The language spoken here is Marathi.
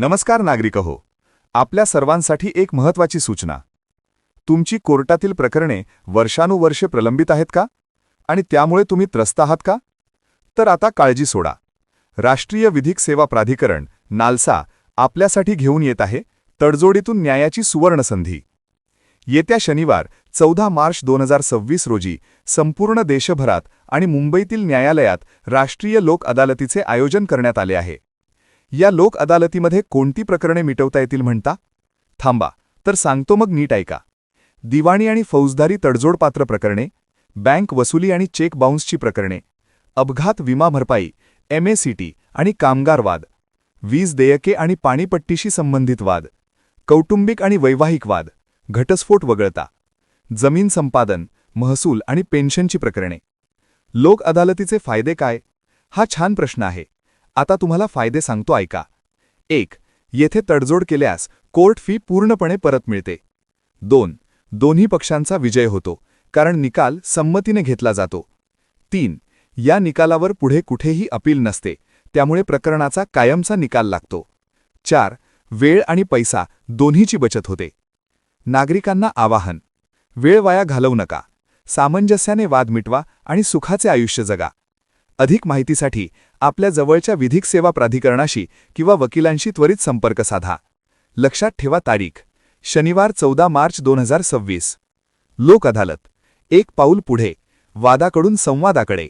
नमस्कार नागरिक हो. आपल्या सर्वांसाठी एक महत्त्वाची सूचना. तुमची कोर्टातील प्रकरणे वर्षानुवर्षे प्रलंबित आहेत का? आणि त्यामुळे तुम्ही त्रस्त आहात का? तर आता काळजी सोडा. राष्ट्रीय विधिक सेवा प्राधिकरण नालसा आपल्यासाठी घेऊन येत आहे तडजोडीतून न्यायाची सुवर्णसंधी. येत्या शनिवार 14 मार्च 2026 रोजी संपूर्ण देशभरात आणि मुंबईतील न्यायालयात राष्ट्रीय लोक अदालतीचे आयोजन करण्यात आले आहे. या लोक अदालतीमध्ये कोणती प्रकरणे मिटवता येतील म्हणता? थांबा, तर सांगतो मग नीट ऐका. दिवाणी आणि फौजदारी तडजोडपात्र प्रकरणे, बँक वसुली आणि चेक बाउन्सची प्रकरणे, अपघात विमा भरपाई, MACT आणि कामगार वाद, वीज देयके आणि पाणीपट्टीशी संबंधित वाद, कौटुंबिक आणि वैवाहिक वाद, घटस्फोट वगळता, जमीन संपादन, महसूल आणि पेन्शनची प्रकरणे. लोक अदालतीचे फायदे काय? हा छान प्रश्न आहे. आता तुम्हाला फायदे सांगतो ऐका. 1. येथे तडजोड केल्यास कोर्ट फी पूर्णपणे परत मिळते. 2. दोन्ही पक्षांचा विजय होतो, कारण निकाल संमतीने घेतला जातो. 3. या निकालावर पुढे कुठेही अपील नसते, त्यामुळे प्रकरणाचा कायमचा निकाल लागतो. 4. वेळ आणि पैसा दोन्हीची बचत होते. नागरिकांना आवाहन: वेळ वाया घालवू नका. सामंजस्याने वाद मिटवा आणि सुखाचे आयुष्य जगा. अधिक माहितीसाठी आपल्या जवळच्या विधिक सेवा प्राधिकरणाशी किंवा वकिलांशी त्वरित संपर्क साधा. लक्षात ठेवा तारीख: शनिवार 14 मार्च 2026. लोक अदालत, एक पाऊल पुढे, वादाकडून संवादाकडे.